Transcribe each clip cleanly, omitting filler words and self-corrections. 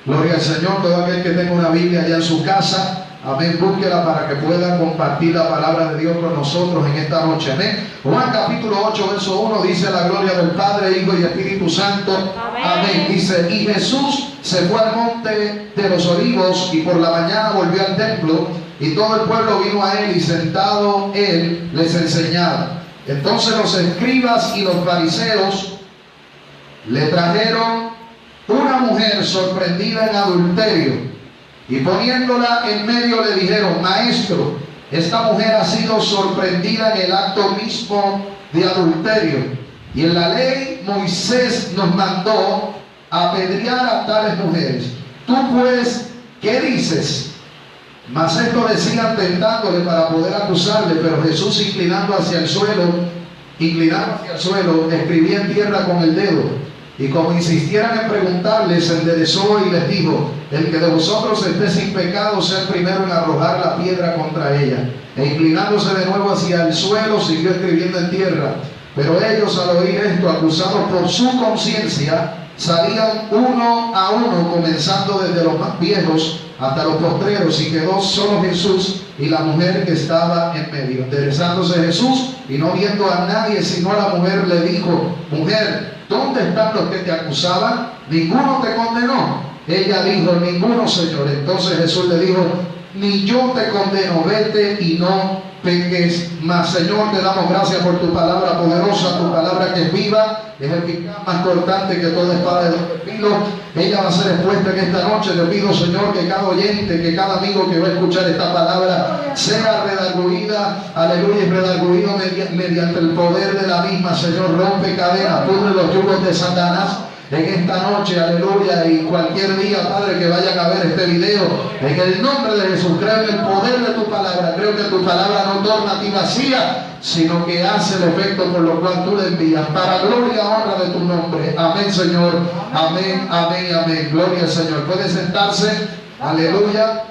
Gloria al Señor. Todo aquel que tenga una Biblia allá en su casa, amén, búsquela para que pueda compartir la palabra de Dios con nosotros en esta noche. Amén. Juan capítulo 8, verso 1 dice: la gloria del Padre, Hijo y Espíritu Santo. Amén. Dice: y Jesús se fue al monte de los olivos y por la mañana volvió al templo y todo el pueblo vino a él y sentado él les enseñaba. Entonces los escribas y los fariseos le trajeron una mujer sorprendida en adulterio y poniéndola en medio le dijeron: maestro, esta mujer ha sido sorprendida en el acto mismo de adulterio, y en la ley Moisés nos mandó apedrear a tales mujeres. Tú pues, ¿qué dices? Mas esto decían tentándole para poder acusarle, pero Jesús inclinando hacia el suelo, escribía en tierra con el dedo. Y como insistieran en preguntarle, se enderezó y les dijo: el que de vosotros esté sin pecado sea el primero en arrojar la piedra contra ella. E inclinándose de nuevo hacia el suelo, siguió escribiendo en tierra. Pero ellos, al oír esto, acusados por su conciencia, salían uno a uno, comenzando desde los más viejos hasta los postreros, y quedó solo Jesús y la mujer que estaba en medio. Enderezándose Jesús y no viendo a nadie sino a la mujer, le dijo: mujer, ¿dónde están los que te acusaban? ¿Ninguno te condenó? Ella dijo: ninguno, Señor. Entonces Jesús le dijo: ni yo te condeno, vete y no peques más. Señor, te damos gracias por tu palabra poderosa, tu palabra que es viva, es eficaz, más cortante que toda espada de doble filo. Ella va a ser expuesta en esta noche. Te pido, Señor, que cada oyente, que cada amigo que va a escuchar esta palabra sea redarguida, aleluya, y redarguido mediante el poder de la misma. Señor, rompe cadenas, pudre los yugos de Satanás en esta noche, aleluya, y cualquier día, Padre, que vayan a ver este video, en el nombre de Jesús, creo en el poder de tu palabra. Creo que tu palabra no torna a ti vacía, sino que hace el efecto por lo cual tú le envías, para gloria y honra de tu nombre. Amén, Señor. Amén, amén, amén. Gloria al Señor. Puede sentarse. Aleluya.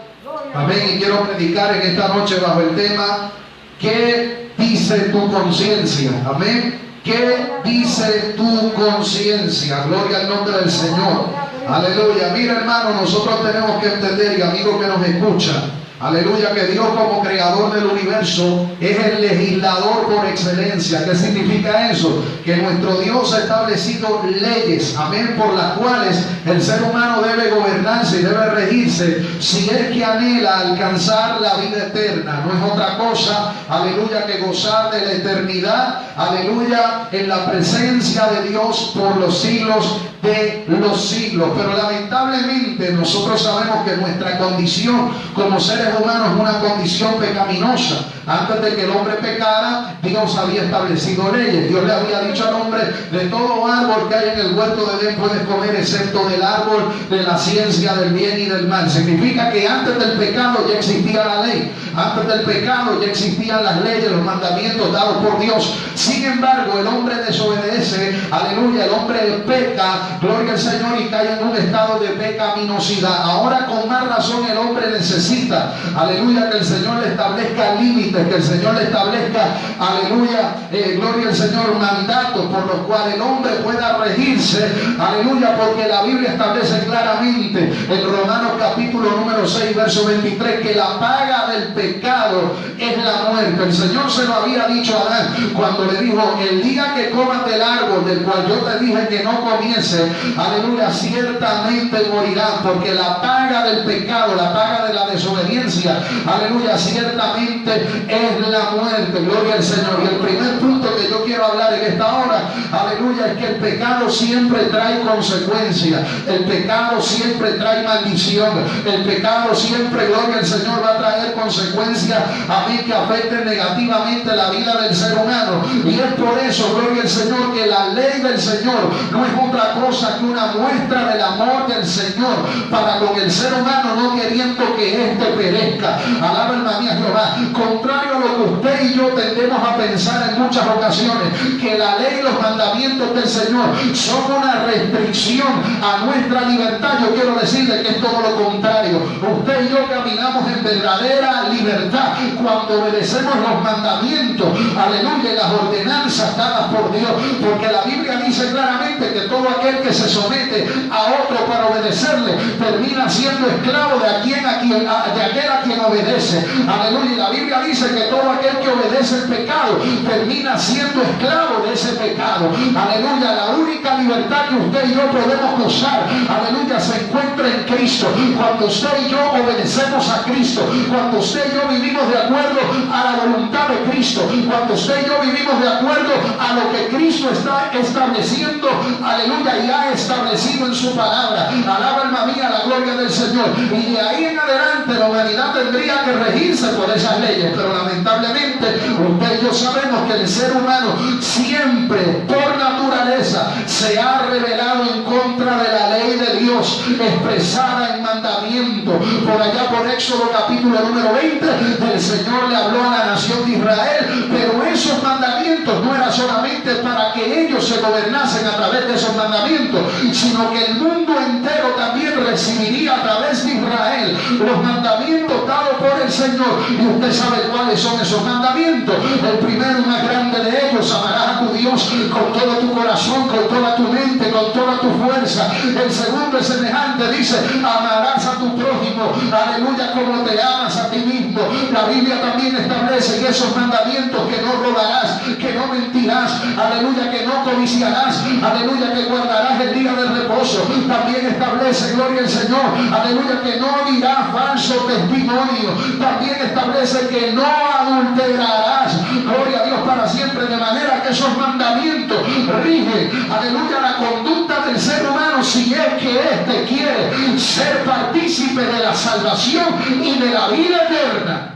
Amén. Y quiero predicar en esta noche bajo el tema: ¿qué dice tu conciencia? Amén. ¿Qué dice tu conciencia? Gloria al nombre del Señor. Aleluya. Mira, hermano, nosotros tenemos que entender, y amigo que nos escucha, aleluya, que Dios como creador del universo es el legislador por excelencia. ¿Qué significa eso? Que nuestro Dios ha establecido leyes, amén, por las cuales el ser humano debe gobernarse y debe regirse si es que anhela alcanzar la vida eterna. No es otra cosa, aleluya, que gozar de la eternidad, aleluya, en la presencia de Dios por los siglos de los siglos. Pero lamentablemente nosotros sabemos que nuestra condición como seres humanos es una condición pecaminosa. Antes de que el hombre pecara, Dios había establecido leyes. Dios le había dicho al hombre: de todo árbol que hay en el huerto de Edén puedes comer, excepto del árbol de la ciencia del bien y del mal. Significa que antes del pecado ya existía la ley. Antes del pecado ya existían las leyes, los mandamientos dados por Dios. Sin embargo, el hombre desobedece, aleluya, el hombre peca, gloria al Señor, y cae en un estado de pecaminosidad. Ahora con más razón el hombre necesita, aleluya, que el Señor le establezca límites, que el Señor le establezca, aleluya, gloria al Señor, mandatos por los cuales el hombre pueda regirse, aleluya, porque la Biblia establece claramente en Romanos capítulo número 6, verso 23, que la paga del pecado es la muerte. El Señor se lo había dicho a Adán cuando le dijo: el día que comas del árbol del cual yo te dije que no comiese, aleluya, ciertamente morirás, porque la paga del pecado, la paga de la desobediencia, aleluya, ciertamente es la muerte. Gloria al Señor. Y el primer punto que yo quiero hablar en esta hora, aleluya, es que el pecado siempre trae consecuencias. El pecado siempre trae maldición. El pecado siempre, gloria al Señor, va a traer consecuencias, a mí, que afecten negativamente la vida del ser humano. Y es por eso, gloria al Señor, que la ley del Señor no es otra cosa que una muestra del amor del Señor para con el ser humano, no queriendo que éste perezca. Alaba alma mía Jehová. Contrario a lo que usted y yo tendemos a pensar en muchas ocasiones, que la ley y los mandamientos del Señor son una restricción a nuestra libertad, yo quiero decirle que es todo lo contrario. Usted y yo caminamos en verdadera libertad cuando obedecemos los mandamientos, aleluya, y las ordenanzas dadas por Dios, porque la Biblia dice claramente que todo aquel que se somete a otro para obedecerle termina siendo esclavo de aquel a quien obedece. Aleluya. Y la Biblia dice que todo aquel que obedece el pecado termina siendo esclavo de ese pecado. Aleluya. La única libertad que usted y yo podemos gozar, aleluya, se encuentra en Cristo. Cuando usted y yo obedecemos a Cristo, cuando usted y yo vivimos de acuerdo a la voluntad de Cristo, cuando usted y yo vivimos de acuerdo a lo que Cristo está estableciendo, aleluya, y ha establecido en su palabra. Alaba, alma mía, la gloria del Señor. Y de ahí en adelante la humanidad tendría que regirse por esas leyes, pero lamentablemente usted y yo sabemos que el ser humano siempre, por naturaleza, se ha rebelado en contra de la ley de Dios expresada en mandamiento. Por allá por Éxodo capítulo número 20, el Señor le habló a la nación de Israel, pero esos mandamientos no era solamente para que ellos se gobernasen a través de esos mandamientos, sino que el mundo entero también recibiría a través de Israel los mandamientos dados por el Señor. Y usted sabe cuáles son esos mandamientos. El primero y más grande de ellos: amarás a tu Dios con todo tu corazón, con toda tu mente, con toda tu fuerza. El segundo es semejante, dice: amarás a tu prójimo, aleluya, como te amas a ti mismo. La Biblia también establece en esos mandamientos que no robarás, que no mentirás, aleluya, que no codiciarás, aleluya, que guardarás el día del reposo. También establece, gloria al Señor, aleluya, que no dirás falso testimonio. También establece que no adulterarás, gloria a Dios, para siempre. De manera que esos mandamientos rigen, aleluya, la conducta del ser humano, si es que éste quiere ser partícipe de la salvación y de la vida eterna.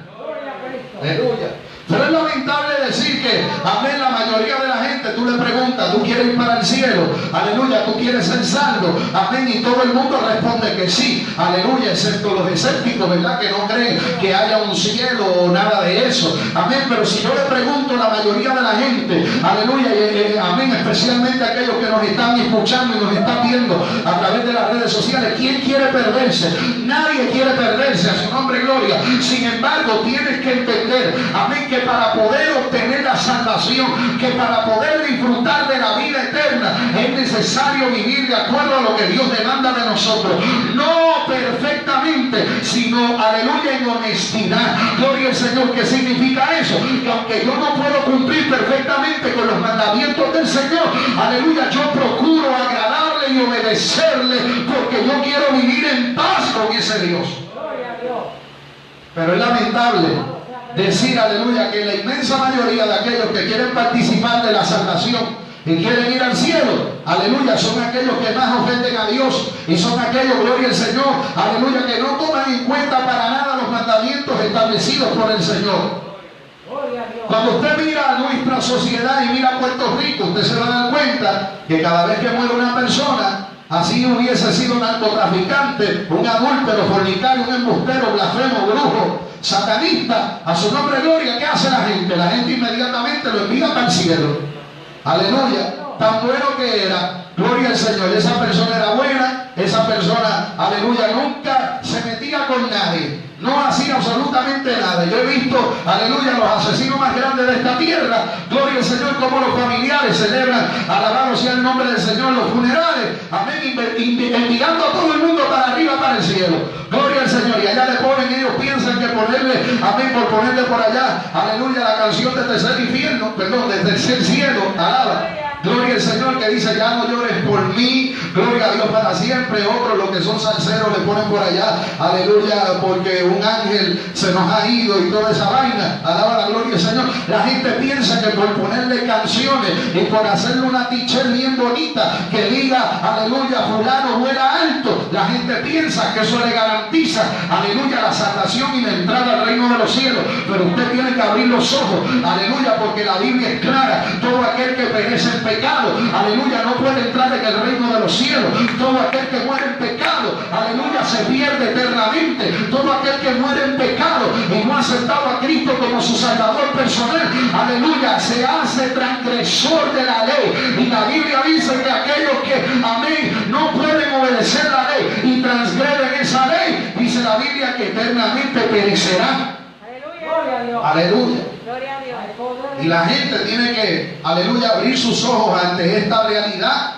Aleluya. Pero es lamentable decir que, amén, la mayoría de la gente, tú le preguntas: ¿tú quieres ir para el cielo? Aleluya, ¿tú quieres ser salvo? Amén, y todo el mundo responde que sí, aleluya, excepto los escépticos, ¿verdad?, que no creen que haya un cielo o nada de eso. Amén, pero si yo le pregunto a la mayoría de la gente, aleluya, amén, especialmente a aquellos que nos están escuchando y nos están viendo a través de las redes sociales, ¿quién quiere perderse? Nadie quiere perderse, a su nombre gloria. Sin embargo, tienes que entender, amén, que para poder obtener la salvación, que para poder disfrutar de la vida eterna, es necesario vivir de acuerdo a lo que Dios demanda de nosotros. No perfectamente, sino, aleluya, en honestidad. Gloria al Señor. ¿Qué significa eso? Que aunque yo no puedo cumplir perfectamente con los mandamientos del Señor, aleluya, yo procuro agradarle y obedecerle, porque yo quiero vivir en paz con ese Dios. Pero es lamentable decir, aleluya, que la inmensa mayoría de aquellos que quieren participar de la salvación y quieren ir al cielo, aleluya, son aquellos que más ofenden a Dios, y son aquellos, gloria al Señor, aleluya, que no toman en cuenta para nada los mandamientos establecidos por el Señor. Cuando usted mira a nuestra sociedad y mira a Puerto Rico, usted se va a dar cuenta que cada vez que muere una persona, así hubiese sido un narcotraficante, un adúltero, fornicario, un embustero, blasfemo, brujo, satanista, a su nombre gloria, ¿qué hace la gente? La gente inmediatamente lo envía para el cielo. Aleluya. Tan bueno que era, gloria al Señor. Esa persona era buena, esa persona, aleluya, nunca se metía con nadie, no hacía absolutamente nada. Yo he visto, aleluya, los asesinos más grandes de esta tierra, gloria al Señor, como los familiares celebran, alabado sea el nombre del Señor, los funerales, amén, enviando a todo el mundo para arriba, para el cielo. Gloria al Señor. Y allá le ponen, ellos piensan que ponerle, amén, por ponerle por allá, aleluya, la canción de tercer infierno, perdón, de tercer cielo, alaba. Gloria al Señor, que dice: ya no llores por mí, gloria a Dios para siempre. Otros, los que son salseros, le ponen por allá, aleluya, porque un ángel se nos ha ido y toda esa vaina. Alaba la gloria al Señor. La gente piensa que por ponerle canciones y por hacerle una t-shirt bien bonita que diga, aleluya, fulano vuela alto, la gente piensa que eso le garantiza, aleluya, la salvación y la entrada al reino de los cielos. Pero usted tiene que abrir los ojos, aleluya, porque la Biblia es clara: todo aquel que perece en pecado, aleluya, no puede entrar en el reino de los cielos. Todo aquel que muere en pecado, aleluya, se pierde eternamente. Todo aquel que muere en pecado y no ha aceptado a Cristo como su salvador personal, aleluya, se hace transgresor de la ley. Y la Biblia dice que aquellos que, amén, no pueden obedecer la ley y transgreden esa ley, dice la Biblia que eternamente perecerán. Aleluya. Y la gente tiene que, aleluya, abrir sus ojos ante esta realidad.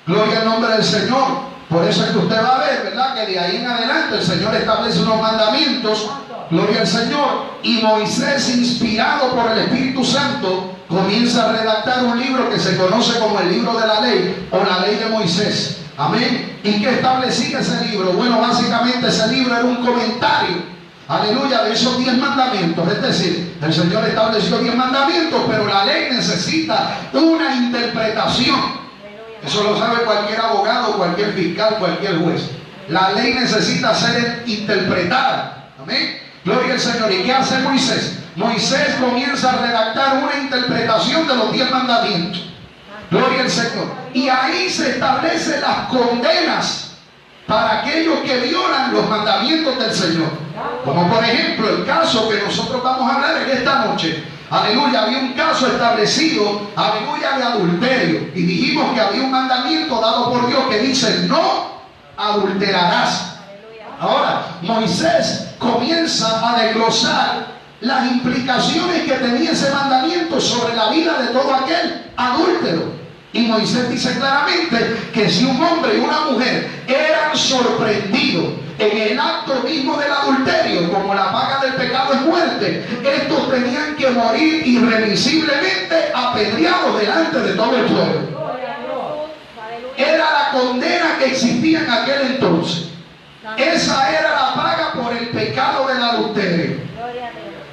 Gloria al nombre del Señor. Por eso es que usted va a ver, ¿verdad?, que de ahí en adelante el Señor establece unos mandamientos. Gloria al Señor. Y Moisés, inspirado por el Espíritu Santo, comienza a redactar un libro que se conoce como el libro de la ley o la ley de Moisés. Amén. ¿Y qué establecía ese libro? Bueno, básicamente ese libro era un comentario, aleluya, de esos 10 mandamientos. Es decir, el Señor estableció 10 mandamientos, pero la ley necesita una interpretación. Eso lo sabe cualquier abogado, cualquier fiscal, cualquier juez. La ley necesita ser interpretada. Amén. Gloria al Señor. ¿Y qué hace Moisés? Moisés comienza a redactar una interpretación de los 10 mandamientos. Gloria al Señor. Y ahí se establecen las condenas para aquellos que violan los mandamientos del Señor. Como por ejemplo el caso que nosotros vamos a hablar en esta noche. Aleluya, había un caso establecido, aleluya, de adulterio. Y dijimos que había un mandamiento dado por Dios que dice: no adulterarás. Ahora, Moisés comienza a desglosar las implicaciones que tenía ese mandamiento sobre la vida de todo aquel adúltero. Y Moisés dice claramente que si un hombre y una mujer eran sorprendidos en el acto mismo del adulterio, como la paga del pecado es muerte, estos tenían que morir irremisiblemente apedreados delante de todo el pueblo. Era la condena que existía en aquel entonces. Esa era la paga por el pecado del adulterio.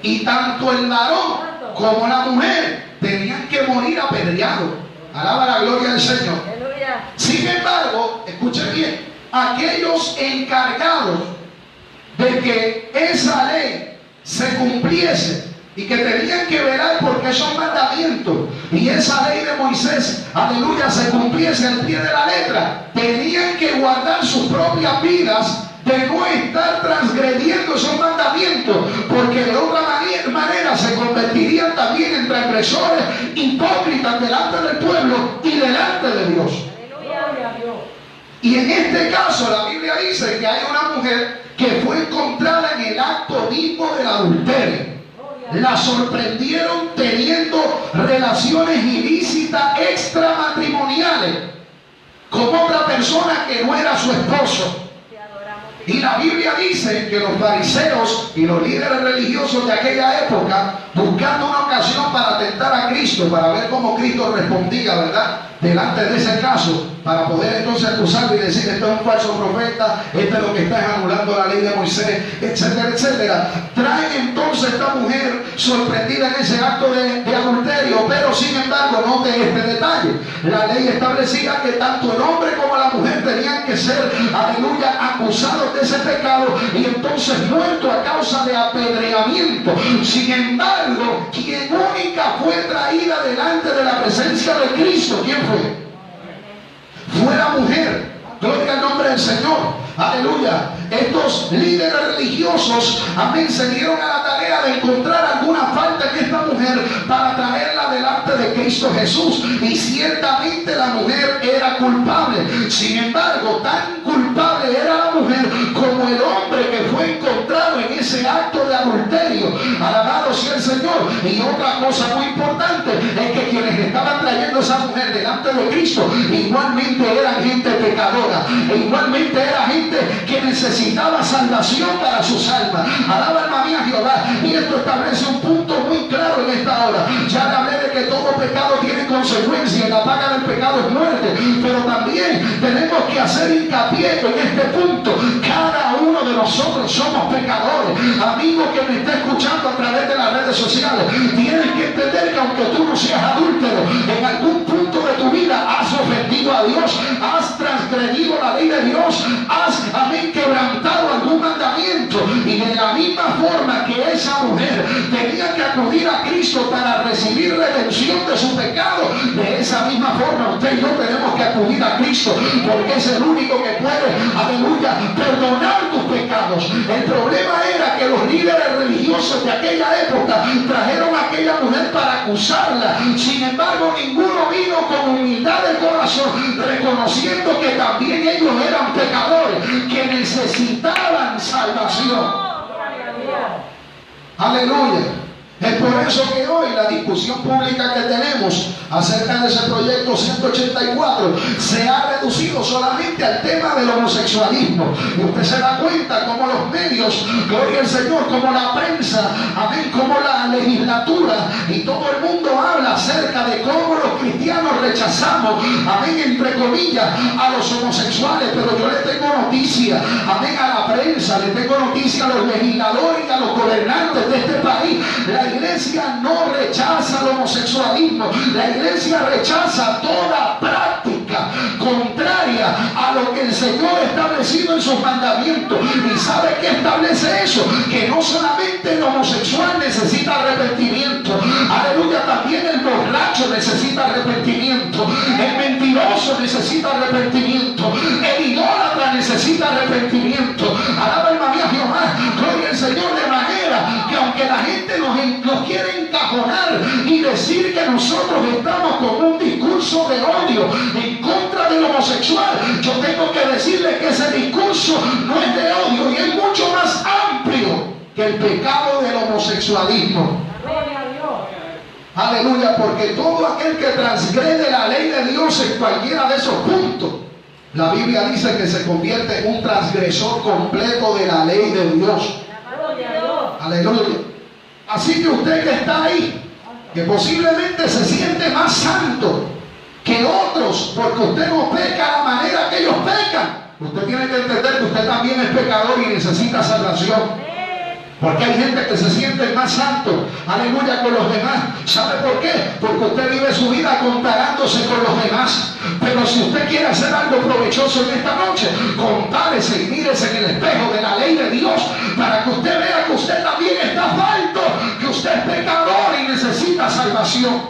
Y tanto el varón como la mujer tenían que morir apedreados. Alaba la gloria del Señor. Sin embargo, escuchen bien, aquellos encargados de que esa ley se cumpliese y que tenían que velar porque esos mandamientos y esa ley de Moisés, aleluya, se cumpliese al pie de la letra, tenían que guardar sus propias vidas de no estar transgrediendo esos mandamientos, porque de otra manera se convertirían también en transgresores hipócritas delante del pueblo y delante de Dios. Y en este caso la Biblia dice que hay una mujer que fue encontrada en el acto mismo del adulterio. La sorprendieron teniendo relaciones ilícitas extramatrimoniales con otra persona que no era su esposo. Y la Biblia dice que los fariseos y los líderes religiosos de aquella época, buscando una ocasión para tentar a Cristo, para ver cómo Cristo respondía, ¿verdad?, delante de ese caso, para poder entonces acusarlo y decir: esto es un falso profeta, esto es lo que está anulando la ley de Moisés, etcétera, etcétera. Traen entonces esta mujer sorprendida en ese acto de adulterio, pero sin embargo, note este detalle: la ley establecía que tanto el hombre como la mujer tenían que ser, aleluya, acusados de ese pecado y entonces muertos a causa de apedreamiento. Sin embargo, quien única fue traída delante de la presencia de Cristo, ¿quién fue? Fue la mujer. Gloria al nombre del Señor. Aleluya. Estos líderes religiosos, amén, se dieron a la tarea de encontrar alguna falta en esta mujer para traerla delante de Cristo Jesús. Y ciertamente la mujer era culpable. Sin embargo, tan culpable era la mujer como el hombre que fue encontrado en ese acto de adulterio. Alabado sea el Señor. Y otra cosa muy importante es que quienes estaban trayendo a esa mujer delante de Cristo igualmente eran gente pecadora, e igualmente era gente que necesitaba salvación para sus almas. Alaba, alma mía, Jehová. Y esto establece un punto muy claro en esta hora. Ya le hablé de que todo pecado tiene consecuencias, la paga del pecado es muerte, pero también tenemos que hacer hincapié en este punto: cada uno de nosotros somos pecadores. Amigo que me está escuchando a través de las redes sociales, tienes que entender que aunque tú no seas adúltero, en algún punto de tu vida has ofendido a Dios, has transgredido la ley de Dios, has, amén, quebrantado algún mandamiento. Y de la misma forma que esa mujer tenía que acudir a Cristo para recibir redención de su pecado, de esa misma forma usted y yo tenemos que acudir a Cristo, porque es el único que puede, aleluya, perdonar tus pecados. El problema era que los líderes religiosos de aquella época trajeron a aquella mujer para acusarla. Sin embargo, ninguno vino con humildad de corazón, reconociendo que también ellos eran pecadores, que necesitaban salvación. Aleluya. Es por eso que hoy la discusión pública que tenemos acerca de ese proyecto 184 se ha reducido solamente al tema del homosexualismo. Y usted se da cuenta como los medios, gloria al Señor, como la prensa, amén, como la legislatura y todo el mundo habla acerca de cómo los cristianos rechazamos, amén, entre comillas, a los homosexuales. Pero yo le tengo noticia, amén, a la prensa, le tengo noticia a los legisladores y a los gobernantes de este país. La iglesia no rechaza el homosexualismo. La iglesia rechaza toda práctica contraria a lo que el Señor ha establecido en sus mandamientos. ¿Y sabe qué establece eso? Que no solamente el homosexual necesita arrepentimiento, aleluya, también el borracho necesita arrepentimiento, el mentiroso necesita arrepentimiento, el idólatra necesita arrepentimiento. Alaba alma mía Jehová, gloria al Señor, de manera que aunque la gente nos quiere encajonar y decir que nosotros estamos con un discurso de odio en contra del homosexual, yo tengo que decirle que ese discurso no es de odio y es mucho más amplio que el pecado del homosexualismo. Aleluya, porque todo aquel que transgrede la ley de Dios en cualquiera de esos puntos, la Biblia dice que se convierte en un transgresor completo de la ley de Dios. Aleluya. Así que usted que está ahí, que posiblemente se siente más santo que otros, porque usted no peca de la manera que ellos pecan, usted tiene que entender que usted también es pecador y necesita salvación. Porque hay gente que se siente más santo, aleluya, con los demás. ¿Sabe por qué? Porque usted vive su vida comparándose con los demás. Pero si usted quiere hacer algo provechoso en esta noche, compárese y mírese en el espejo de la ley de Dios, para que usted vea que usted también está falto, que usted es pecador y necesita salvación.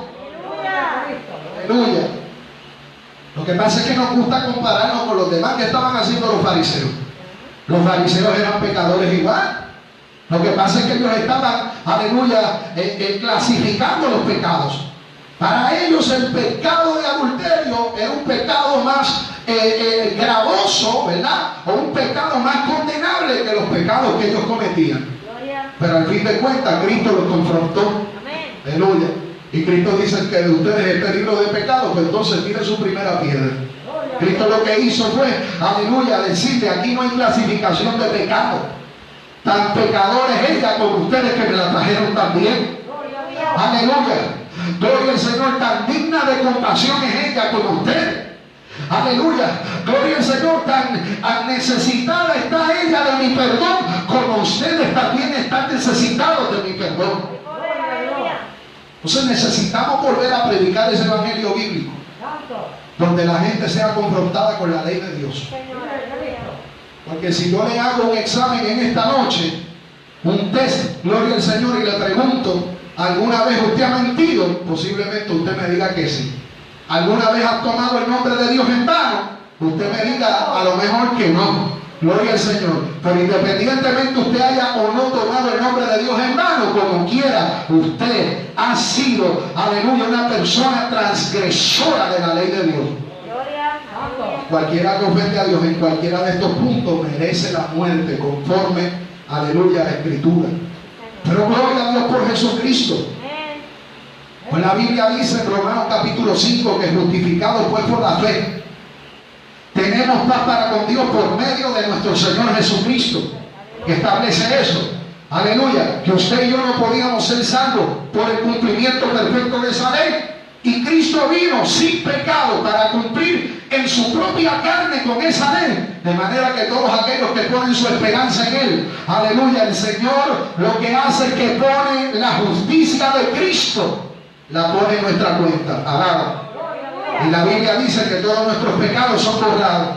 Aleluya. Lo que pasa es que nos gusta compararnos con los demás. ¿Qué estaban haciendo los fariseos? Los fariseos eran pecadores igual. Lo que pasa es que ellos estaban, aleluya, clasificando los pecados. Para ellos el pecado de adulterio era un pecado más gravoso, ¿verdad? O un pecado más condenable que los pecados que ellos cometían. Pero al fin de cuentas Cristo los confrontó. Aleluya. Y Cristo dice que de ustedes está libre de pecado, pues entonces tire su primera piedra. Cristo lo que hizo fue, aleluya, decirle: aquí no hay clasificación de pecado. Tan pecador es ella como ustedes que me la trajeron también. Aleluya. Gloria al Señor. Tan digna de compasión es ella como usted. Aleluya. Gloria al Señor. Tan necesitada está ella de mi perdón como ustedes también están necesitados de mi perdón. Entonces necesitamos volver a predicar ese evangelio bíblico, donde la gente sea confrontada con la ley de Dios. Porque si yo le hago un examen en esta noche, un test, gloria al Señor, y le pregunto: ¿alguna vez usted ha mentido? Posiblemente usted me diga que sí. ¿Alguna vez ha tomado el nombre de Dios en vano? Usted me diga a lo mejor que no. Gloria al Señor. Pero independientemente usted haya o no tomado el nombre de Dios en vano, como quiera, usted ha sido, aleluya, una persona transgresora de la ley de Dios. Cualquiera que ofende a Dios en cualquiera de estos puntos merece la muerte, conforme, aleluya, a la Escritura. Pero gloria a Dios por Jesucristo. Pues la Biblia dice en Romanos capítulo 5 que justificados pues por la fe tenemos paz para con Dios por medio de nuestro Señor Jesucristo, que establece eso. Aleluya, que usted y yo no podíamos ser salvos por el cumplimiento perfecto de esa ley. Y Cristo vino sin pecado para cumplir en su propia carne con esa ley. De manera que todos aquellos que ponen su esperanza en Él, aleluya, el Señor lo que hace es que pone la justicia de Cristo, la pone en nuestra cuenta. Alaba. Y la Biblia dice que todos nuestros pecados son borrados,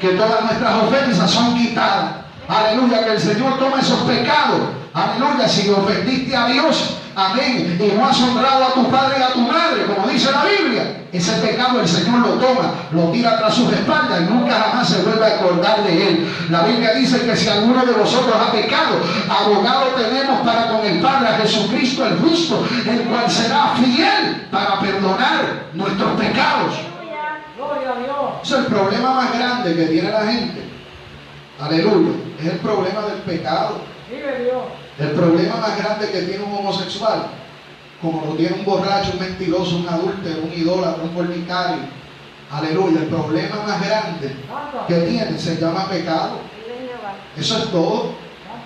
que todas nuestras ofensas son quitadas. Aleluya, que el Señor toma esos pecados. Aleluya, si ofendiste a Dios, amén, y no has honrado a tu padre y a tu madre, como dice la Biblia, ese pecado el Señor lo toma, lo tira tras sus espaldas y nunca jamás se vuelve a acordar de él. La Biblia dice que si alguno de vosotros ha pecado, abogado tenemos para con el Padre, a Jesucristo el justo, el cual será fiel para perdonar nuestros pecados. Ese es el problema más grande que tiene la gente. Aleluya, es el problema del pecado. El problema más grande que tiene un homosexual como lo tiene un borracho, un mentiroso, un adúltero, un idólatra, un fornicario. Aleluya. El problema más grande que tiene se llama pecado. Eso es todo.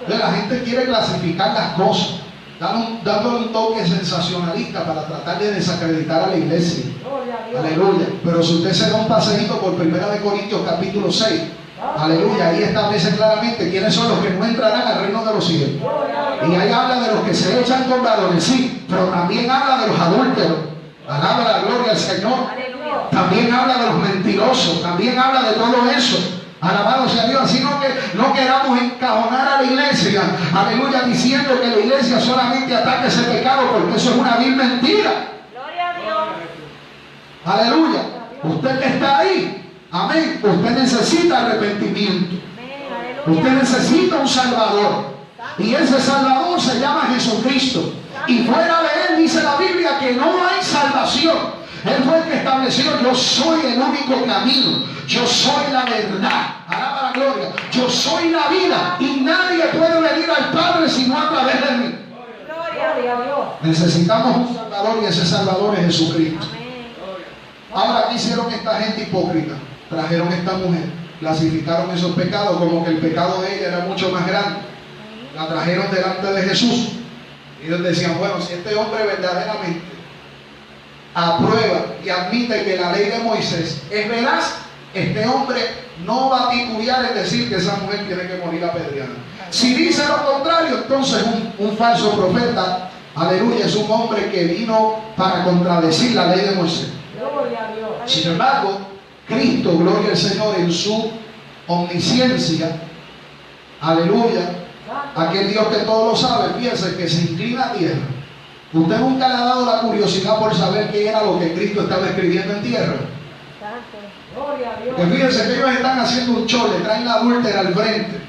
Entonces, la gente quiere clasificar las cosas, dándole un toque sensacionalista para tratar de desacreditar a la iglesia. Aleluya. Pero si usted se da un paseíto por 1 Corintios capítulo 6, aleluya, ahí establece claramente quiénes son los que no entrarán al reino de los cielos. Y ahí habla de los que se echan con varones, sí, pero también habla de los adúlteros. Alaba la gloria al Señor. También habla de los mentirosos, también habla de todo eso. Alabado sea Dios. Así que no queramos encajonar a la iglesia, aleluya, diciendo que la iglesia solamente ataca ese pecado, porque eso es una vil mentira. Gloria a Dios. Aleluya. Usted que está ahí, amén, usted necesita arrepentimiento. Usted necesita un Salvador. Y ese Salvador se llama Jesucristo. Y fuera de Él dice la Biblia que no hay salvación. Él fue el que estableció: yo soy el único camino, yo soy la verdad. Alaba la gloria. Yo soy la vida y nadie puede venir al Padre sino a través de mí. Gloria a Dios. Necesitamos un Salvador y ese Salvador es Jesucristo. Ahora, ¿qué hicieron esta gente hipócrita? Trajeron a esta mujer, clasificaron esos pecados como que el pecado de ella era mucho más grande. La trajeron delante de Jesús. Y ellos decían: bueno, si este hombre verdaderamente aprueba y admite que la ley de Moisés es veraz, este hombre no va a titubear en decir que esa mujer tiene que morir apedreada. Si dice lo contrario, entonces un falso profeta, aleluya, es un hombre que vino para contradecir la ley de Moisés. Sin embargo, Cristo, gloria al Señor, en su omnisciencia, aleluya, aquel Dios que todo lo sabe, piensa que se inclina a tierra. ¿Usted nunca le ha dado la curiosidad por saber qué era lo que Cristo estaba escribiendo en tierra? Que fíjense que ellos están haciendo un show, le traen la adúltera al frente,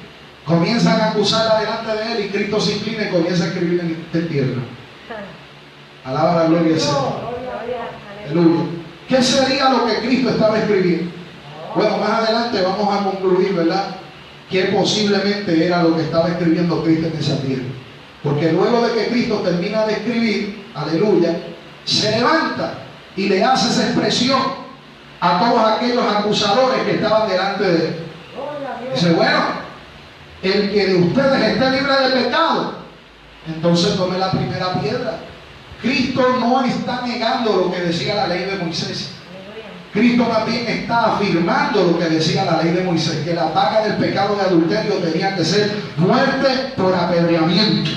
comienzan a acusarla delante de Él y Cristo se inclina y comienza a escribir en tierra. Alaba la gloria al Señor. Aleluya. ¿Qué sería lo que Cristo estaba escribiendo? Bueno, más adelante vamos a concluir, ¿verdad?, que posiblemente era lo que estaba escribiendo Cristo en esa tierra. Porque luego de que Cristo termina de escribir, aleluya, se levanta y le hace esa expresión a todos aquellos acusadores que estaban delante de Él. Dice: bueno, el que de ustedes esté libre de pecado, entonces tome la primera piedra. Cristo no está negando lo que decía la ley de Moisés. Cristo también está afirmando lo que decía la ley de Moisés, que la paga del pecado de adulterio tenía que ser muerte por apedreamiento.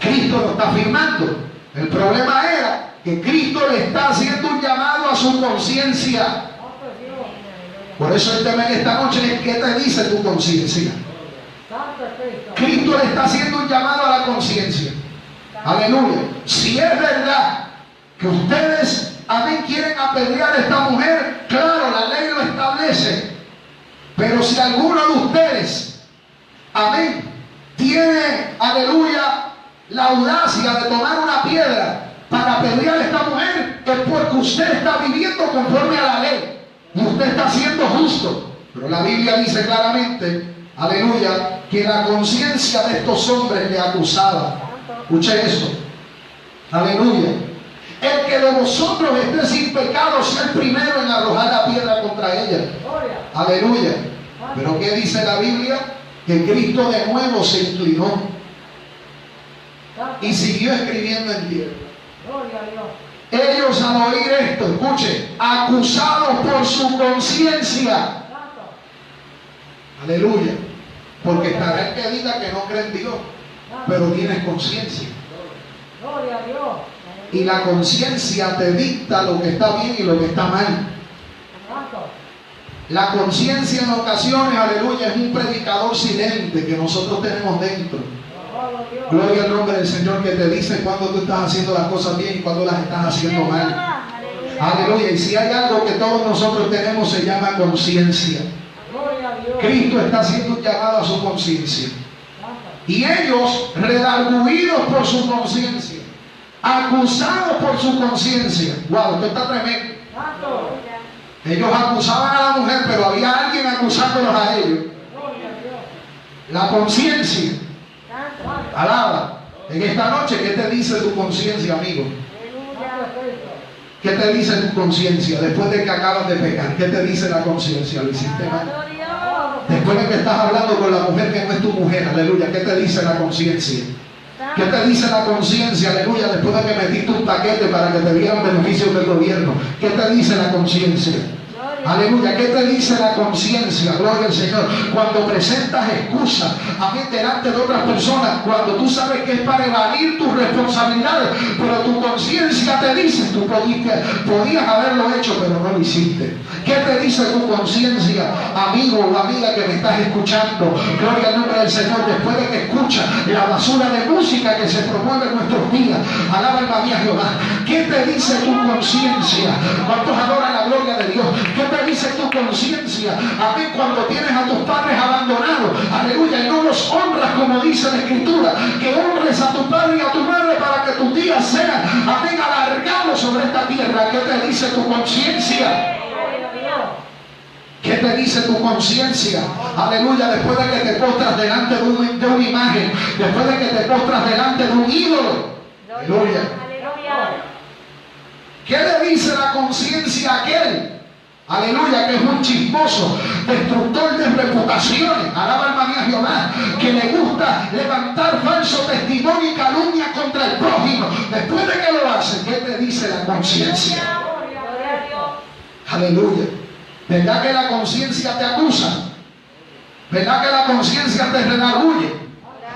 Cristo lo está afirmando. El problema era que Cristo le está haciendo un llamado a su conciencia. Por eso el tema en esta noche es: ¿qué te dice tu conciencia? Cristo le está haciendo un llamado a la conciencia. Aleluya. Si es verdad que ustedes, amén, quieren apedrear a esta mujer, claro, la ley lo establece. Pero si alguno de ustedes, amén, tiene, aleluya, la audacia de tomar una piedra para apedrear a esta mujer, es porque usted está viviendo conforme a la ley y usted está siendo justo. Pero la Biblia dice claramente, aleluya, que la conciencia de estos hombres le acusaba. Escuche eso. Aleluya. El que de vosotros esté sin pecado sea el primero en arrojar la piedra contra ella. Aleluya. Pero ¿qué dice la Biblia? Que Cristo de nuevo se inclinó y siguió escribiendo en tierra. Ellos, al oír esto, escuche, acusados por su conciencia. Aleluya. Porque estará el que diga que no cree en Dios, pero tienes conciencia. Y la conciencia te dicta lo que está bien y lo que está mal. La conciencia en ocasiones, aleluya, es un predicador silente que nosotros tenemos dentro. Gloria al nombre del Señor, que te dice cuando tú estás haciendo las cosas bien y cuando las estás haciendo mal. Aleluya. Y si hay algo que todos nosotros tenemos, se llama conciencia. Cristo está haciendo un llamado a su conciencia. Y ellos, redarguidos por su conciencia, acusados por su conciencia. Wow, esto está tremendo. Ellos acusaban a la mujer, pero había alguien acusándolos a ellos. La conciencia. Alaba. En esta noche, ¿qué te dice tu conciencia, amigo? Aleluya. ¿Qué te dice tu conciencia después de que acabas de pecar? ¿Qué te dice la conciencia? Lo hiciste mal. Gloria. Después de que estás hablando con la mujer que no es tu mujer, aleluya, ¿qué te dice la conciencia? ¿Qué te dice la conciencia, aleluya, después de que metiste un paquete para que te dieran beneficios del gobierno? ¿Qué te dice la conciencia? Aleluya, ¿qué te dice la conciencia? Gloria al Señor. Cuando presentas excusas, amén, delante de otras personas, cuando tú sabes que es para evadir tus responsabilidades, pero tu conciencia te dice, tú podías haberlo hecho, pero no lo hiciste. ¿Qué te dice tu conciencia, amigo o amiga que me estás escuchando? Gloria al nombre del Señor. Después de que escuchas la basura de música que se promueve en nuestros días, alaba alma mía Jehová. ¿Qué te dice tu conciencia? ¿Cuántos adoran la gloria de Dios? ¿Qué te dice tu conciencia? Amén. Cuando tienes a tus padres abandonados, aleluya, y no los honras como dice la Escritura, que honres a tu padre y a tu madre para que tus días sean, amén, alargados sobre esta tierra. ¿Qué te dice tu conciencia? ¿Qué te dice tu conciencia? Aleluya, después de que te postras delante de una imagen, después de que te postras delante de un ídolo. Aleluya. ¿Qué le dice la conciencia a aquel? Aleluya, que es un chismoso, destructor de reputaciones, alaba alma mía Jehová, que le gusta levantar falso testimonio y calumnia contra el prójimo. Después de que lo hace, ¿qué te dice la conciencia? Aleluya. ¿Verdad que la conciencia te acusa? ¿Verdad que la conciencia te redarguye?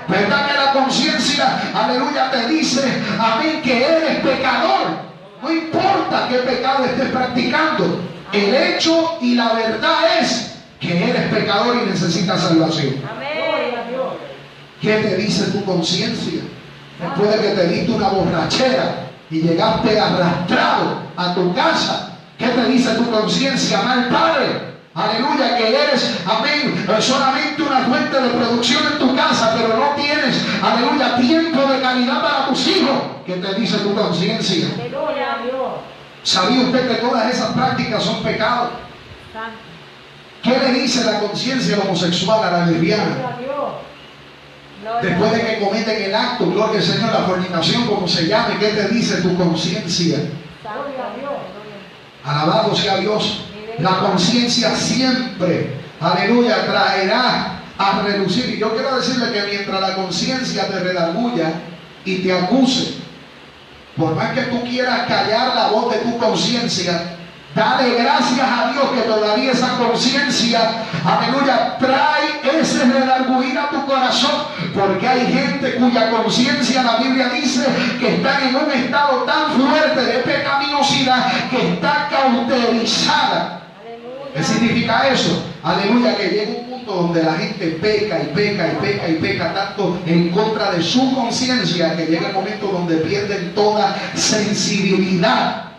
¿Verdad que la conciencia, aleluya, te dice, amén, que eres pecador? No importa qué pecado estés practicando, el hecho y la verdad es que eres pecador y necesitas salvación. ¿Qué te dice tu conciencia? Después de que te diste una borrachera y llegaste arrastrado a tu casa, ¿qué te dice tu conciencia, mal padre? Aleluya, que eres, amén, solamente una fuente de producción en tu casa, pero no tienes, aleluya, tiempo de calidad para tus hijos. ¿Qué te dice tu conciencia? ¿Sabía usted que todas esas prácticas son pecados? ¿Qué le dice la conciencia al homosexual, a la lesbiana? Después de que cometen el acto, gloria al Señor, la fornicación, como se llame, ¿qué te dice tu conciencia? Alabado sea Dios. La conciencia siempre, aleluya, traerá a relucir. Y yo quiero decirle que mientras la conciencia te redarguya y te acuse, por más que tú quieras callar la voz de tu conciencia, dale gracias a Dios que todavía esa conciencia, aleluya, trae ese redarguir a tu corazón, porque hay gente cuya conciencia, la Biblia dice, que están en un estado tan fuerte de pecaminosidad que está cauterizada. ¿Qué significa eso? Aleluya, que llega un punto donde la gente peca y peca y peca y peca tanto en contra de su conciencia que llega el momento donde pierden toda sensibilidad.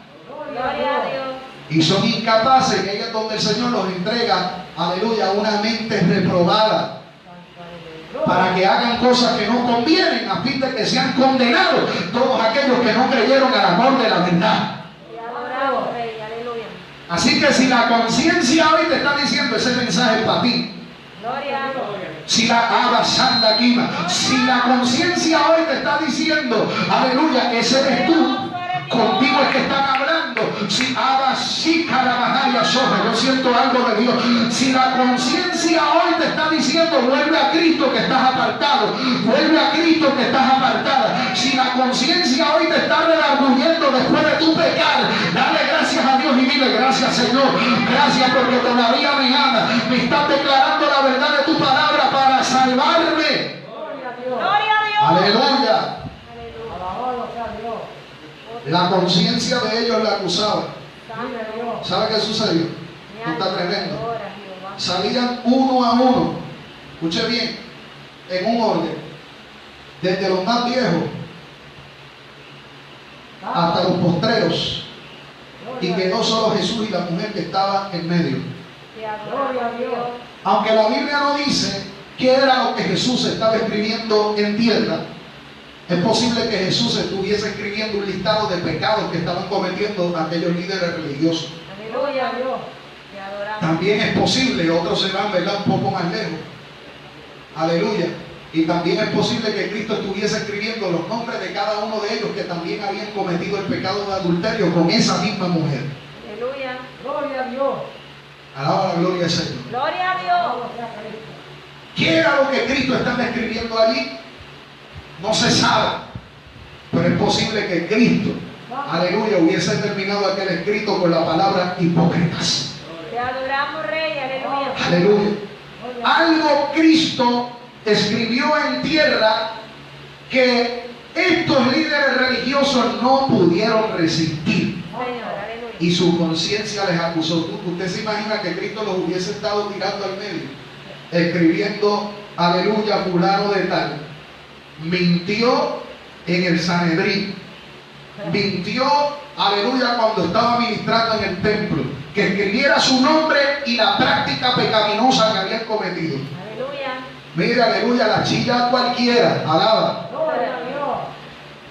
Gloria a Dios. Y son incapaces, y ahí es donde el Señor los entrega, aleluya, una mente reprobada, para que hagan cosas que no convienen, a fin de que sean condenados todos aquellos que no creyeron al amor de la verdad. Así que si la conciencia hoy te está diciendo ese mensaje es para ti, si la conciencia hoy te está diciendo, aleluya, ese eres tú, contigo es que están hablando. Yo siento algo de Dios. Si la conciencia hoy te está diciendo, vuelve a Cristo que estás apartado, vuelve a Cristo que estás apartada. Si la conciencia hoy te está redarguyendo después de tu pecar, dale gracias a Dios y dile gracias, Señor. Gracias porque todavía me ama. Me estás declarando la verdad de tu palabra para salvarme. Gloria a Dios. Aleluya. La conciencia de ellos la acusaba. ¿Sabe qué sucedió? No está tremendo. Salían uno a uno, escuche bien, en un orden, desde los más viejos hasta los postreros, y quedó solo Jesús y la mujer que estaba en medio. Aunque la Biblia no dice qué era lo que Jesús estaba escribiendo en tierra, es posible que Jesús estuviese escribiendo un listado de pecados que estaban cometiendo aquellos líderes religiosos. Aleluya, Dios. Te adoramos. También es posible, otros se van, ¿verdad?, un poco más lejos. Aleluya. Y también es posible que Cristo estuviese escribiendo los nombres de cada uno de ellos que también habían cometido el pecado de adulterio con esa misma mujer. Aleluya. Gloria a Dios. Alaba la gloria al Señor. Gloria a Dios. Alabado sea Cristo. ¿Qué era lo que Cristo estaba escribiendo allí? No se sabe. Pero es posible que Cristo, aleluya, hubiese terminado aquel escrito con la palabra hipócritas. Te adoramos, Rey. Aleluya. Aleluya. Algo Cristo escribió en tierra que estos líderes religiosos no pudieron resistir. Señor, aleluya. Y su conciencia les acusó. Usted se imagina que Cristo los hubiese estado tirando al medio, escribiendo, aleluya, fulano de tal. Mintió en el Sanedrín. Mintió, aleluya, cuando estaba ministrando en el templo. Que escribiera su nombre y la práctica pecaminosa que habían cometido. Aleluya. Mira, aleluya, la chilla cualquiera, alaba. Gloria a Dios.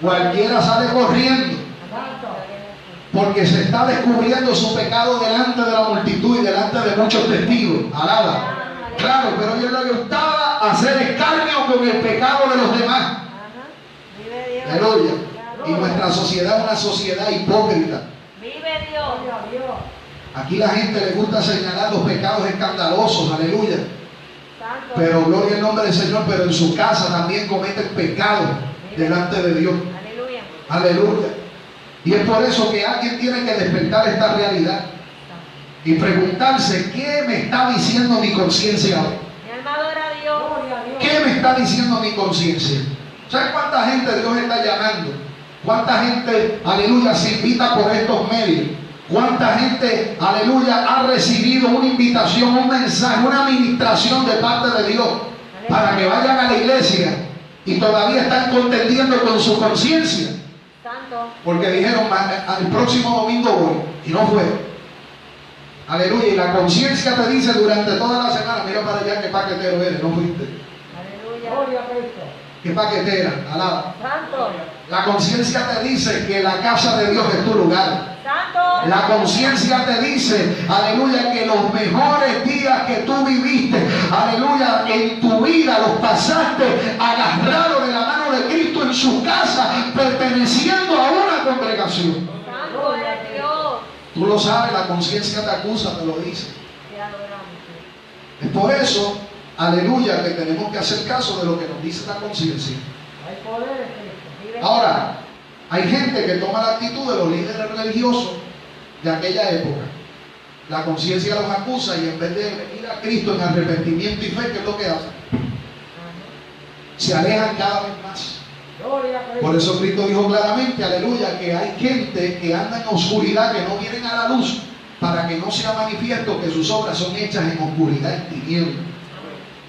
Cualquiera sale corriendo. Santo. Porque se está descubriendo su pecado delante de la multitud y delante de muchos testigos. Alaba. Claro, pero a ellos les gustaba hacer escarnio con el pecado de los demás. Ajá. Vive Dios. Aleluya. Y nuestra sociedad es una sociedad hipócrita. Vive Dios. Gloria a Dios. Aquí la gente le gusta señalar los pecados escandalosos. Aleluya. Santo. Pero gloria al nombre del Señor. Pero en su casa también cometen pecado delante de Dios. Aleluya. Aleluya. Y es por eso que alguien tiene que despertar esta realidad y preguntarse, ¿qué me está diciendo mi conciencia hoy? Mi alma adora a Dios. Gloria a Dios. ¿Qué me está diciendo mi conciencia? ¿Sabes cuánta gente Dios está llamando? ¿Cuánta gente, aleluya, se invita por estos medios? ¿Cuánta gente, aleluya, ha recibido una invitación, un mensaje, una administración de parte de Dios para que vayan a la iglesia y todavía están contendiendo con su conciencia? Santo. Porque dijeron, el próximo domingo voy, y no fue. Aleluya, y la conciencia te dice durante toda la semana, mira para allá qué paquetero eres, no fuiste. Aleluya. Gloria a Cristo. Qué paquetera, alaba. Santo. La conciencia te dice que la casa de Dios es tu lugar. Santo. La conciencia te dice, aleluya, que los mejores días que tú viviste, aleluya, en tu vida los pasaste agarrado de la mano de Cristo en su casa, perteneciendo a una congregación. Santo eres Dios. Tú lo sabes, la conciencia te acusa, te lo dice. Te adoramos. Es por eso, aleluya, que tenemos que hacer caso de lo que nos dice la conciencia. Hay poder en Cristo. Vive Ahora, hay gente que toma la actitud de los líderes religiosos de aquella época. La conciencia los acusa y en vez de venir a Cristo en arrepentimiento y fe, ¿qué es lo que hacen? Se alejan cada vez más. Gloria a Cristo. Por eso Cristo dijo claramente, aleluya, que hay gente que anda en oscuridad, que no vienen a la luz, para que no sea manifiesto que sus obras son hechas en oscuridad, en tinieblas.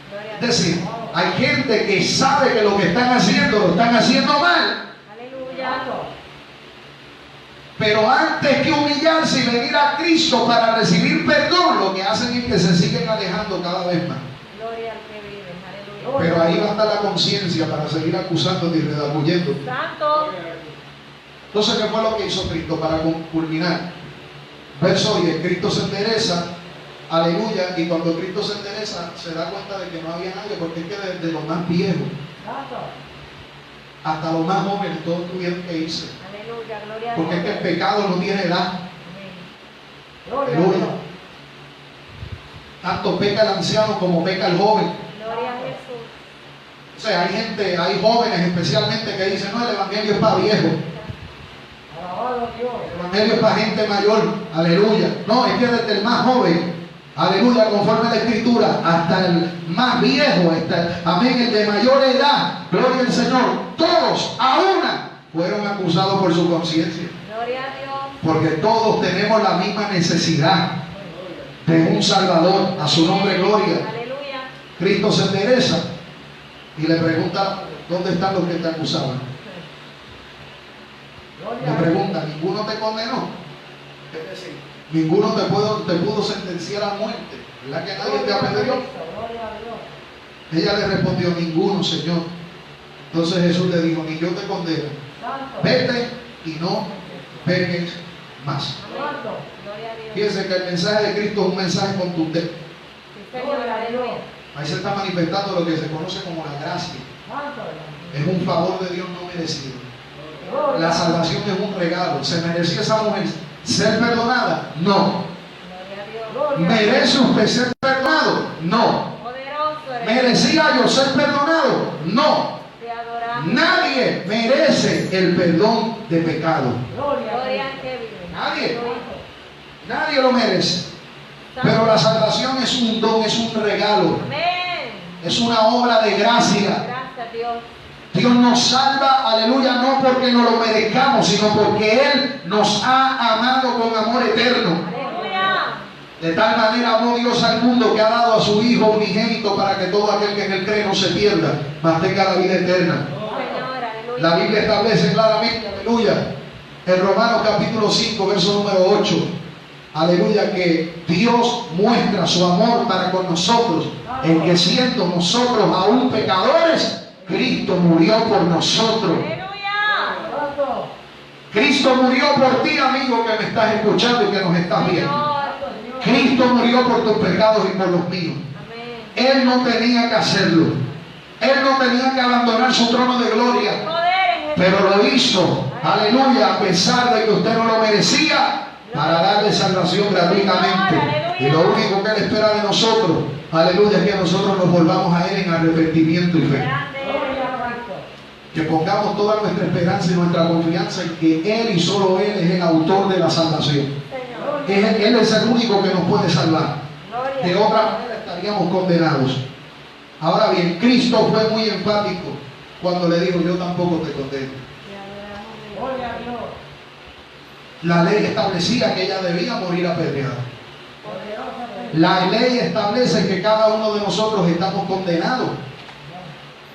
Gloria a Es Dios. decir, hay gente que sabe que lo que están haciendo lo están haciendo mal. Aleluya. Pero antes que humillarse y venir a Cristo para recibir perdón, lo que hacen es que se siguen alejando cada vez más. Gloria al que vive. Aleluya. Pero ahí va a estar la conciencia para seguir acusándote y redarguyendo. Santo. Entonces, ¿qué fue lo que hizo Cristo para culminar? Verso 10, Cristo se endereza, aleluya, y cuando Cristo se endereza, se da cuenta de que no había nadie, porque es que desde los más viejos Santo. hasta los más jóvenes, todos tuvieron que irse. Aleluya. Gloria a Porque es que el Dios. pecado no tiene edad. Amén. Gloria a Aleluya. Dios. Tanto peca el anciano como peca el joven. Gloria a Jesús. O sea, hay jóvenes especialmente que dicen, no, el evangelio es para viejos, Alabado Dios. el evangelio es para gente mayor, aleluya. No, es que desde el más joven, aleluya, conforme a la escritura, hasta el más viejo, amén, el de mayor edad, gloria al Señor, todos a una fueron acusados por su conciencia. Gloria a Dios. Porque todos tenemos la misma necesidad de un Salvador, a su nombre gloria. Aleluya. Cristo se endereza y le pregunta, ¿dónde están los que te acusaban? Gloria Le a Dios. pregunta, ¿ninguno te condenó? Es decir, ninguno te pudo sentenciar a muerte. ¿Verdad que nadie te Gloria a apedreó? Cristo. Gloria a Dios. Ella le respondió, ninguno, Señor. Entonces Jesús le dijo, ni yo te condeno. Santo. Vete y no peques más. Santo. Gloria a Dios. Fíjense que el mensaje de Cristo es un mensaje contundente. Sí, Señor. Aleluya. Ahí se está manifestando lo que se conoce como la gracia. Santo. Es un favor de Dios no merecido. Gloria. La salvación es un regalo. ¿Se merecía esa mujer ser perdonada? No. Gloria a Dios. Gloria. ¿Merece usted ser perdonado? No. Poderoso eres. ¿Merecía yo ser perdonado? No. Te adoramos. Nadie merece el perdón de pecado. Gloria. Gloria al que vive. Nadie. Tu Hijo. Nadie lo merece. Pero la salvación es un don, es un regalo. Amén. Es una obra de gracia. Gracias a Dios. Dios nos salva, aleluya, no porque nos lo merezcamos, sino porque Él nos ha amado con amor eterno. Aleluya. De tal manera amó Dios al mundo que ha dado a su Hijo unigénito para que todo aquel que en Él cree no se pierda, mas tenga la vida eterna. Señor, aleluya. La Biblia establece claramente, aleluya, en Romanos capítulo 5, verso número 8, aleluya, que Dios muestra su amor para con nosotros, en que siendo nosotros aún pecadores, Cristo murió por nosotros. Aleluya. Santo. Cristo murió por ti, amigo, que me estás escuchando y que nos estás viendo. Señor. Cristo murió por tus pecados y por los míos. Amén. Él no tenía que hacerlo. Él no tenía que abandonar su trono de gloria. Poder en Jesús. Pero lo hizo, aleluya, a pesar de que usted no lo merecía, para darle salvación gratuitamente. Y lo único que Él espera de nosotros, aleluya, es que nosotros nos volvamos a Él en arrepentimiento y fe. Grande Gloria eres. a Cristo. Que pongamos toda nuestra esperanza y nuestra confianza en que Él y solo Él es el autor de la salvación. Señor. Él es el único que nos puede salvar. Gloria. De otra manera estaríamos condenados. Ahora bien, Cristo fue muy enfático cuando le dijo: yo tampoco te condeno. Te adoramos, Dios. Gloria a Dios. La ley establecía que ella debía morir apedreada. Poderosa. La ley establece que cada uno de nosotros estamos condenados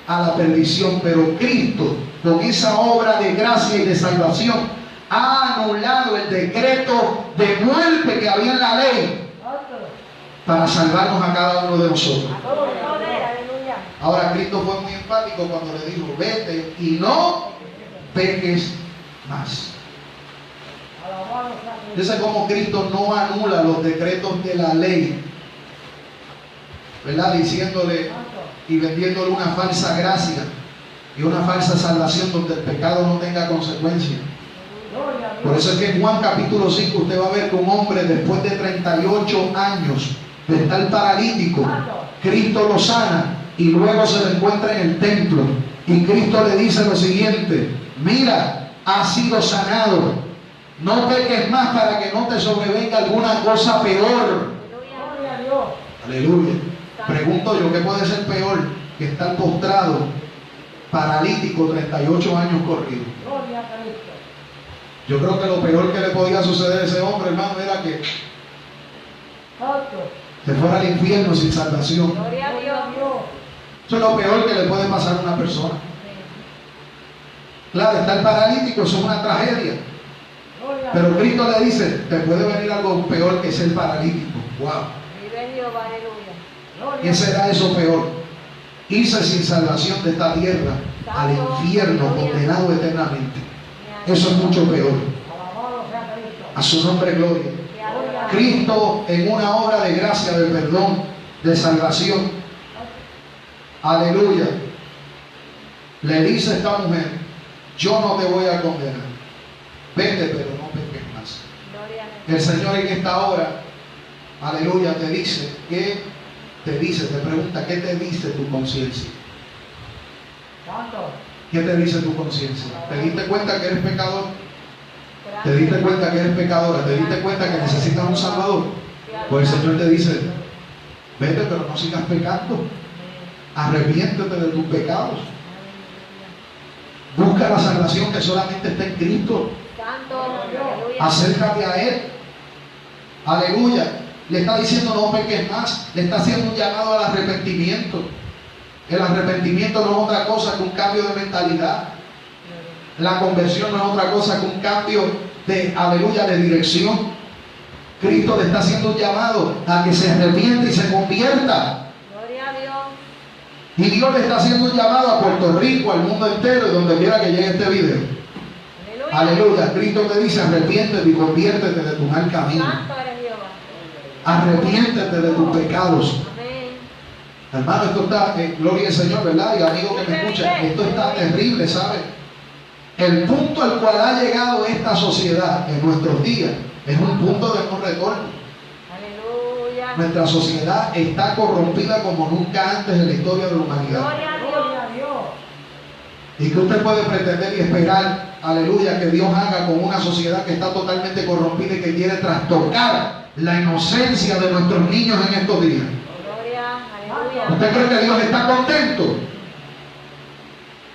a la perdición, pero Cristo, con esa obra de gracia y de salvación, ha anulado el decreto de muerte que había en la ley Santo. para salvarnos a cada uno de nosotros. Poder, aleluya. Ahora, Cristo fue muy enfático cuando le dijo: vete y no peques más. Alabado sea Cristo. Fíjense cómo Cristo no anula los decretos de la ley, ¿verdad? Diciéndole Santo. y vendiéndole una falsa gracia y una falsa salvación donde el pecado no tenga consecuencias. Gloria a Dios. Por eso es que en Juan capítulo 5 usted va a ver que un hombre, después de 38 años de estar paralítico, Cristo lo sana y luego se lo encuentra en el templo y Cristo le dice lo siguiente: mira, has sido sanado, no peques más para que no te sobrevenga alguna cosa peor. Aleluya. Gloria a Dios. Aleluya. Pregunto yo, ¿qué puede ser peor que estar postrado, paralítico, 38 años corridos? Gloria a Cristo. Yo creo que lo peor que le podía suceder a ese hombre, hermano, era que Santo. se fuera al infierno sin salvación. Gloria a Gloria a Dios. Dios. Eso es lo peor que le puede pasar a una persona. Claro, estar paralítico, eso es una tragedia. Gloria a Pero Dios. Cristo le dice: te puede venir algo peor que ser paralítico. Wow. Vive Jehová, aleluya. Gloria ¿Qué a será eso peor? Irse sin salvación de esta tierra al infierno, condenado eternamente. Eso es mucho peor. Alabado sea Cristo. A su nombre, gloria. Te adoramos. Cristo, en una obra de gracia, de perdón, de salvación, aleluya, le dice a esta mujer: yo no te voy a condenar, vete, pero no peques más. Gloria a Dios. El Señor en esta hora, aleluya, te dice: ¿qué te dice? Te pregunta: ¿qué te dice tu conciencia? Santo. ¿Qué te dice tu conciencia? ¿Te diste cuenta que eres pecador? ¿Te diste cuenta que eres pecadora? ¿Te diste cuenta que necesitas un Salvador? Pues el Señor te dice: vete, pero no sigas pecando. Arrepiéntete de tus pecados. Busca la salvación que solamente está en Cristo. Santo, aleluya. Acércate a Él. Aleluya. Le está diciendo: no peques más. Le está haciendo un llamado al arrepentimiento. El arrepentimiento no es otra cosa que un cambio de mentalidad. La conversión no es otra cosa que un cambio de, aleluya, de dirección. Cristo le está haciendo un llamado a que se arrepiente y se convierta. Gloria a Dios. Y Dios le está haciendo un llamado a Puerto Rico, al mundo entero y donde quiera que llegue este video. Aleluya. Aleluya. Cristo te dice: arrepiéntete y conviértete de tu mal camino. Santo eres Jehová. Arrepiéntete de tus pecados. Amén. Hermano, esto está, gloria al Señor, ¿verdad? Y amigo que me escucha, esto está terrible, ¿sabe? El punto al cual ha llegado esta sociedad en nuestros días es un punto de no retorno. Aleluya. Nuestra sociedad está corrompida como nunca antes en la historia de la humanidad. Gloria a Gloria a Dios. Dios. ¿Y que usted puede pretender y esperar, aleluya, que Dios haga con una sociedad que está totalmente corrompida y que quiere trastocar la inocencia de nuestros niños en estos días? Gloria. Aleluya. ¿Usted cree que Dios está contento?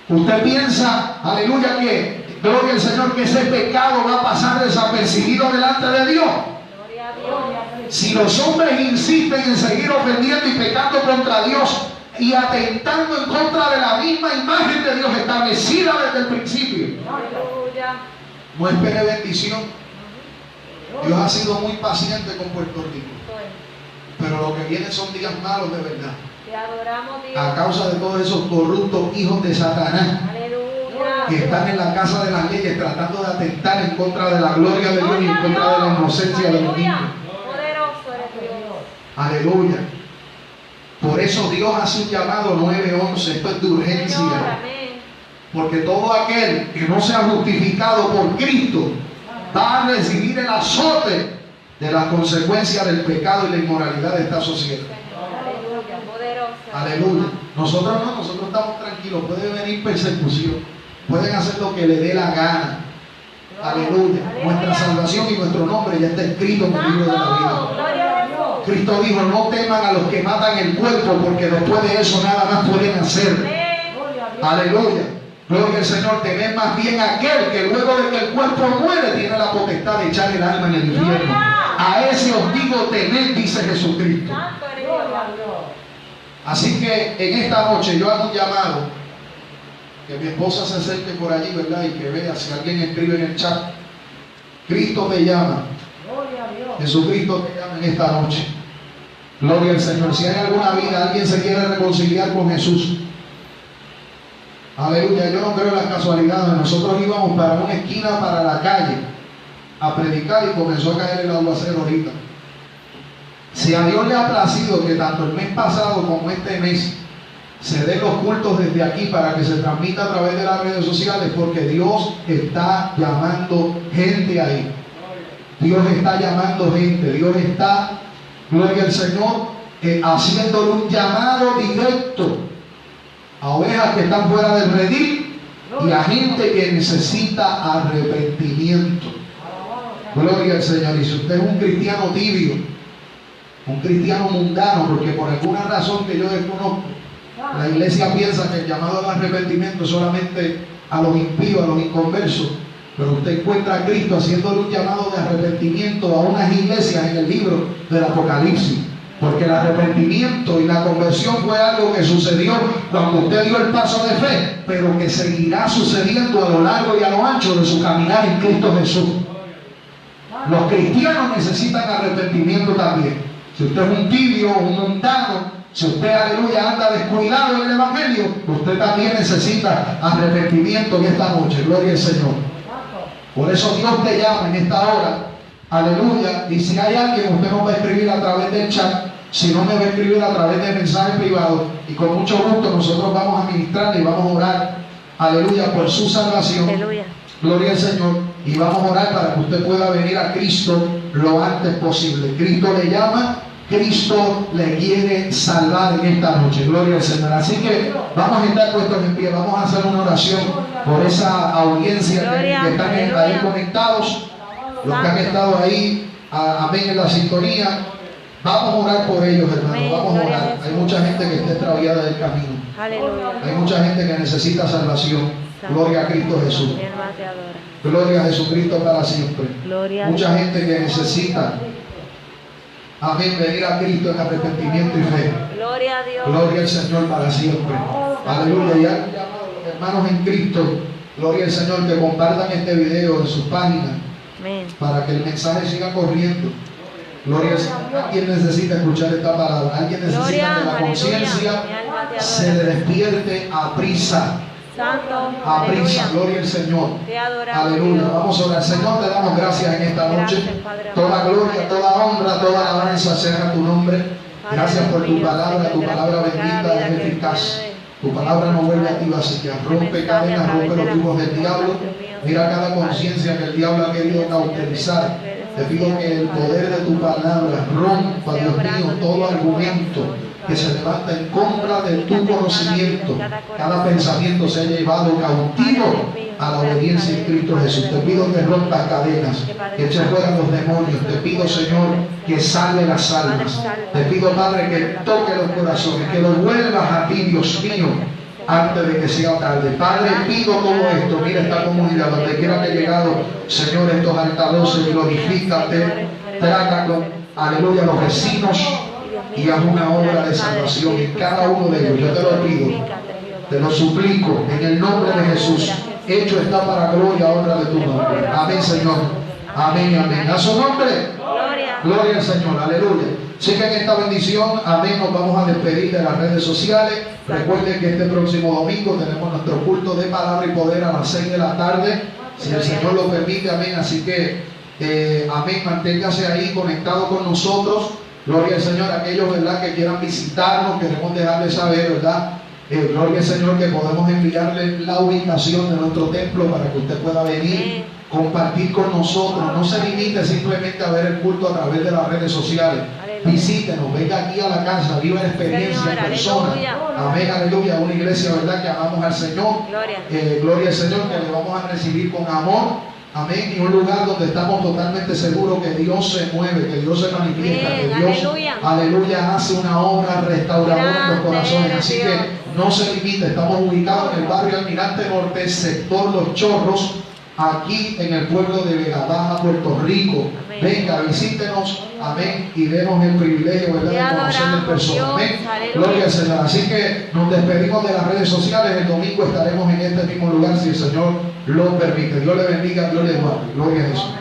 ¿Usted piensa, aleluya, que, gloria al Señor, que ese pecado va a pasar desapercibido delante de Dios? Gloria a Dios. Si los hombres insisten en seguir ofendiendo y pecando contra Dios y atentando en contra de la misma imagen de Dios establecida desde el principio, Aleluya. no espere bendición. Dios ha sido muy paciente con Puerto Rico, pero lo que viene son días malos de verdad, Te adoramos, Dios. a causa de todos esos corruptos hijos de Satanás Aleluya. que están en la casa de las leyes tratando de atentar en contra de la gloria de Dios y en contra de la inocencia de los niños. Poderoso eres Dios. Aleluya. Por eso Dios hace un llamado 9:11. Esto es de urgencia. Señor, amén. Porque todo aquel que no sea justificado por Cristo va a recibir el azote de las consecuencias del pecado y la inmoralidad de esta sociedad. Aleluya. Poderoso. Aleluya. Nosotros no, nosotros estamos tranquilos. Puede venir persecución. Pueden hacer lo que le dé la gana. Aleluya. Nuestra salvación y nuestro nombre ya está escrito en el libro de la vida. Gloria a Dios. Cristo dijo, no teman a los que matan el cuerpo, porque después de eso nada más pueden hacer. Amén. Gloria a Dios. Aleluya. Gloria al Señor. Temed más bien a aquel que luego de que el cuerpo muere tiene la potestad de echar el alma en el infierno. A ese os digo, temed, dice Jesucristo. Santo eres Gloria Dios. a Dios. Así que en esta noche yo hago un llamado, que mi esposa se acerque por allí, ¿verdad? Y que vea si alguien escribe en el chat. Cristo te llama. Gloria a Dios. Jesucristo te llama en esta noche. Gloria al Señor. Si hay alguna vida, alguien se quiere reconciliar con Jesús. Aleluya. Yo no creo en las casualidades. Nosotros íbamos para una esquina, para la calle, a predicar y comenzó a caer el aguacero ahorita. Si a Dios le ha placido que tanto el mes pasado como este mes se den los cultos desde aquí para que se transmita a través de las redes sociales, porque Dios está llamando gente ahí. Dios está llamando gente. Dios está, gloria al Señor, haciéndole un llamado directo a ovejas que están fuera del redil y a gente que necesita arrepentimiento. Gloria al Señor. Y si usted es un cristiano tibio, un cristiano mundano, porque por alguna razón que yo desconozco, la iglesia piensa que el llamado al arrepentimiento es solamente a los impíos, a los inconversos, pero usted encuentra a Cristo haciéndole un llamado de arrepentimiento a unas iglesias en el libro del Apocalipsis, porque el arrepentimiento y la conversión fue algo que sucedió cuando usted dio el paso de fe, pero que seguirá sucediendo a lo largo y a lo ancho de su caminar en Cristo Jesús. Los cristianos necesitan arrepentimiento también. Si usted es un tibio, un mundano, si usted, aleluya, anda descuidado en el Evangelio, usted también necesita arrepentimiento en esta noche. Gloria al Señor. Por eso Dios te llama en esta hora. Aleluya. Y si hay alguien, usted nos va a escribir a través del chat. Si no, me va a escribir a través de mensajes privados. Y con mucho gusto nosotros vamos a ministrarle y vamos a orar. Aleluya, por su salvación. Aleluya. Gloria al Señor. Y vamos a orar para que usted pueda venir a Cristo lo antes posible. Cristo le llama. Cristo le quiere salvar en esta noche. Gloria al Señor. Así que vamos a estar puestos en pie. Vamos a hacer una oración por esa audiencia que están ahí conectados. Los que han estado ahí, amén, en la sintonía. Vamos a orar por ellos, hermanos. Vamos a orar. Hay mucha gente que está extraviada del camino. Aleluya. Hay mucha gente que necesita salvación. Gloria a Cristo Jesús. Mi alma te adora. Gloria a Jesucristo para siempre. Gloria a Mucha gente que necesita, amén, venir a Cristo en arrepentimiento y fe. Gloria a Dios. Gloria al Señor para siempre. Aleluya. Y han llamado a los hermanos en Cristo. Gloria al Señor, que compartan este video en sus páginas Amén. para que el mensaje siga corriendo. Gloria al Señor. Alguien necesita escuchar esta palabra. Alguien necesita Gloria, que la aleluya. conciencia Mi alma te se le adora. despierte a prisa. Santo, A prisa. aleluya. Gloria al Señor. Te adoramos, Aleluya. Dios. Vamos a orar. Señor, te damos gracias en esta noche. Gracias, Padre Toda amado. gloria, toda honra, toda alabanza sea a tu nombre. Gracias por tu palabra bendita es eficaz. Tu palabra no vuelve a ti vacía, rompe cadenas, rompe los yugos del diablo. Mira cada conciencia que el diablo ha querido cauterizar. Te pido que el poder de tu palabra rompa, Dios mío, todo argumento que se levanta en contra de tu conocimiento. Cada pensamiento sea llevado cautivo a la obediencia en Cristo Jesús. Te pido que rompas cadenas, que eches fuera los demonios. Te pido, Señor, que salve las almas. Te pido, Padre, que toque los corazones, que los vuelvas a ti, Dios mío, antes de que sea tarde. Padre, pido todo esto. Mira esta comunidad, donde quiera que haya llegado, Señor, estos altavoces, glorifícate, trata con, aleluya, los vecinos y haz una obra de salvación en cada uno de ellos. Yo te lo pido, te lo suplico, en el nombre de Jesús. Hecho está para gloria, honra de tu nombre. Amén, Señor. Amén, amén. A su nombre. Gloria al Señor, aleluya. Sigan esta bendición, amén. Nos vamos a despedir de las redes sociales. Recuerden que este próximo domingo tenemos nuestro culto de palabra y poder a las 6 de la tarde, si el Señor lo permite, amén. Así que, amén, manténgase ahí conectado con nosotros. Gloria al Señor. Aquellos, ¿verdad?, que quieran visitarnos, queremos dejarles saber, ¿verdad? Gloria al Señor, que podemos enviarle la ubicación de nuestro templo para que usted pueda venir, compartir con nosotros. No se limite simplemente a ver el culto a través de las redes sociales. Visítenos, venga aquí a la casa, viva la experiencia en persona. Amén, aleluya. Una iglesia, ¿verdad?, que amamos al Señor. Gloria al Señor, que le vamos a recibir con amor. Amén. Y un lugar donde estamos totalmente seguros que Dios se mueve, que Dios se manifiesta, que Dios, aleluya, hace una obra restauradora en los corazones. Así que no se limite. Estamos ubicados en el barrio Almirante Norte, sector Los Chorros, aquí en el pueblo de Vega Baja, Puerto Rico. Amén. Venga, visítenos, amén, y denos el privilegio, ¿verdad?, de conocerle en persona. Amén. Gloria al Señor. Así que nos despedimos de las redes sociales. El domingo estaremos en este mismo lugar, si el Señor lo permite. Dios le bendiga, Dios le guarde. Gloria a Jesús.